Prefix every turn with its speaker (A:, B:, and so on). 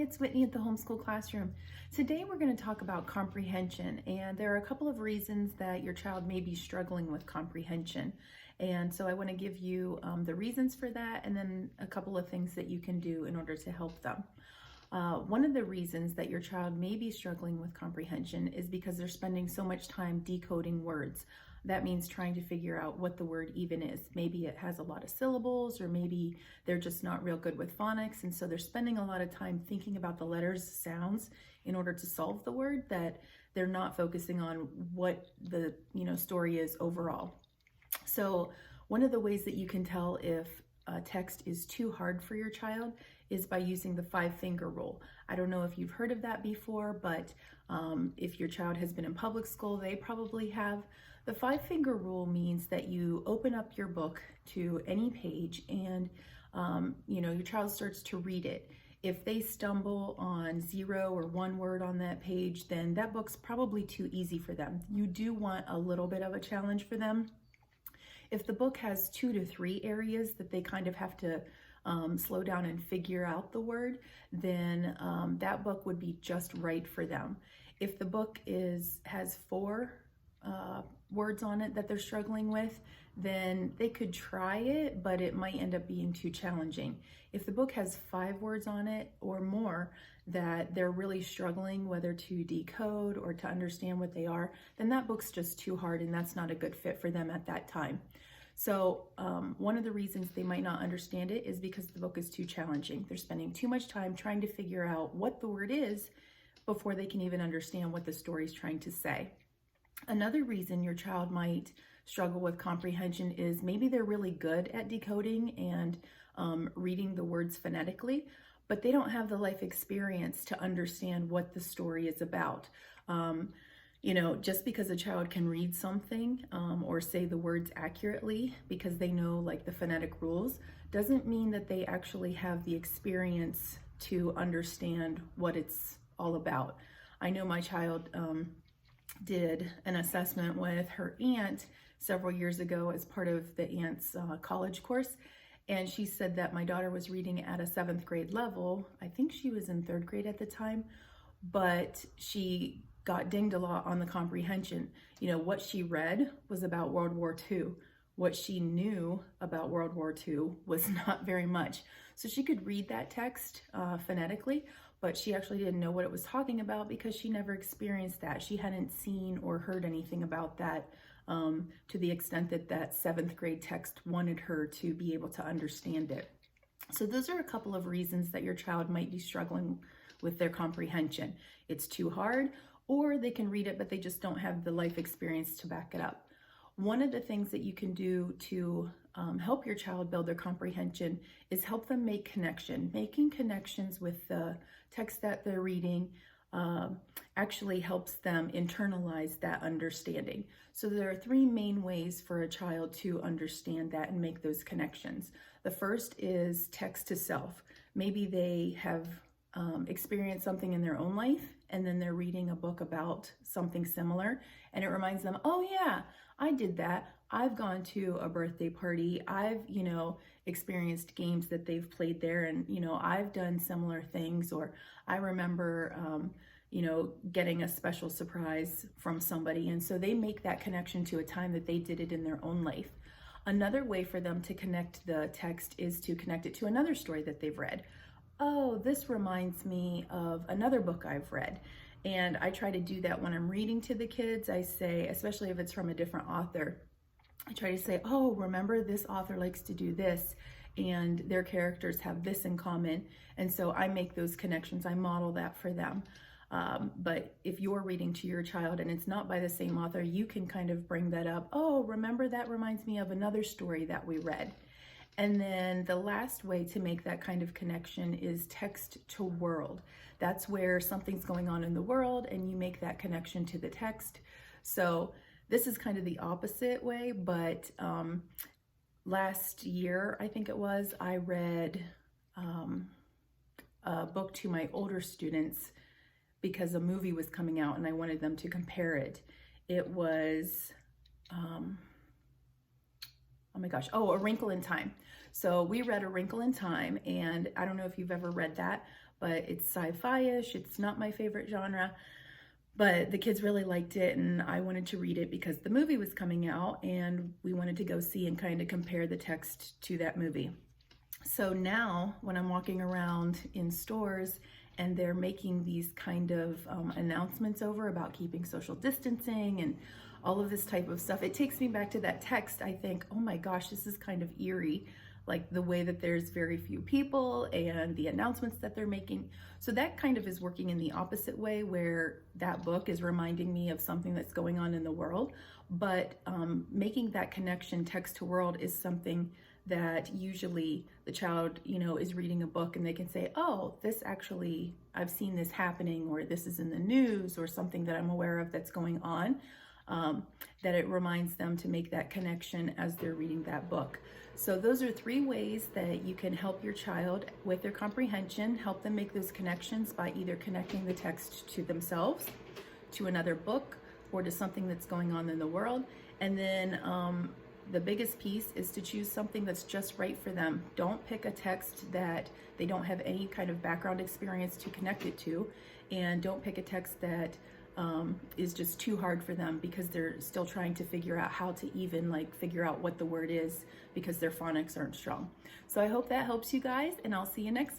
A: it's Whitney at the Homeschool Classroom. Today we're going to talk about comprehension, and there are a couple of reasons that your child may be struggling with comprehension. And so I want to give you the reasons for that, and then a couple of things that you can do in order to help them. One of the reasons that your child may be struggling with comprehension is because they're spending so much time decoding words. That means trying to figure out what the word even is. Maybe it has a lot of syllables, or maybe they're just not real good with phonics, and so they're spending a lot of time thinking about the letters, sounds, in order to solve the word, that they're not focusing on what the story is overall. So one of the ways that you can tell if a text is too hard for your child is by using the 5-finger rule. I don't know if you've heard of that before, but if your child has been in public school, they probably have. The 5-finger rule means that you open up your book to any page and your child starts to read it. If they stumble on 0 or 1 word on that page, then that book's probably too easy for them. You do want a little bit of a challenge for them. If the book has 2 to 3 areas that they kind of have to slow down and figure out the word, then that book would be just right for them. If the book has 4 words on it that they're struggling with, then they could try it, but it might end up being too challenging. If the book has 5 words on it or more that they're really struggling whether to decode or to understand what they are, then that book's just too hard, and that's not a good fit for them at that time. So one of the reasons they might not understand it is because the book is too challenging. They're spending too much time trying to figure out what the word is before they can even understand what the story is trying to say. Another reason your child might struggle with comprehension is maybe they're really good at decoding and reading the words phonetically, but they don't have the life experience to understand what the story is about. Just because a child can read something or say the words accurately because they know like the phonetic rules doesn't mean that they actually have the experience to understand what it's all about. I know my child did an assessment with her aunt several years ago as part of the aunt's college course, and she said that my daughter was reading at a 7th grade level. I think she was in 3rd grade at the time, but she got dinged a lot on the comprehension. What she read was about World War II. What she knew about World War II was not very much. So she could read that text phonetically, but she actually didn't know what it was talking about because she never experienced that. She hadn't seen or heard anything about that to the extent that that 7th grade text wanted her to be able to understand it. So those are a couple of reasons that your child might be struggling with their comprehension. It's too hard, or they can read it, but they just don't have the life experience to back it up. One of the things that you can do to help your child build their comprehension is help them make connection. Making connections with the text that they're reading actually helps them internalize that understanding. So there are 3 main ways for a child to understand that and make those connections. The first is text to self. Maybe they have experienced something in their own life, and then they're reading a book about something similar, and it reminds them, oh yeah, I did that. I've gone to a birthday party. I've, experienced games that they've played there, and, I've done similar things, or I remember, getting a special surprise from somebody. And so they make that connection to a time that they did it in their own life. Another way for them to connect the text is to connect it to another story that they've read. Oh, this reminds me of another book I've read. And I try to do that when I'm reading to the kids. I say, especially if it's from a different author, I try to say, oh, remember this author likes to do this, and their characters have this in common. And so I make those connections. I model that for them. But if you're reading to your child and it's not by the same author, you can kind of bring that up. Oh, remember that reminds me of another story that we read. And then the last way to make that kind of connection is text to world. That's where something's going on in the world and you make that connection to the text. So this is kind of the opposite way, but last year, I think it was, I read a book to my older students because a movie was coming out and I wanted them to compare it. It was, A Wrinkle in Time. So we read A Wrinkle in Time, and I don't know if you've ever read that, but it's sci-fi-ish. It's not my favorite genre, but the kids really liked it, and I wanted to read it because the movie was coming out and we wanted to go see and kind of compare the text to that movie. So now when I'm walking around in stores and they're making these kind of announcements over about keeping social distancing and all of this type of stuff, it takes me back to that text. I think, oh my gosh, this is kind of eerie, like the way that there's very few people and the announcements that they're making. So that kind of is working in the opposite way, where that book is reminding me of something that's going on in the world. But making that connection text to world is something that usually the child, is reading a book and they can say, oh, this actually, I've seen this happening, or this is in the news, or something that I'm aware of that's going on, that it reminds them to make that connection as they're reading that book. So those are 3 ways that you can help your child with their comprehension, help them make those connections by either connecting the text to themselves, to another book, or to something that's going on in the world. And then the biggest piece is to choose something that's just right for them. Don't pick a text that they don't have any kind of background experience to connect it to, and don't pick a text that is just too hard for them because they're still trying to figure out how to even figure out what the word is because their phonics aren't strong. So I hope that helps you guys, and I'll see you next time.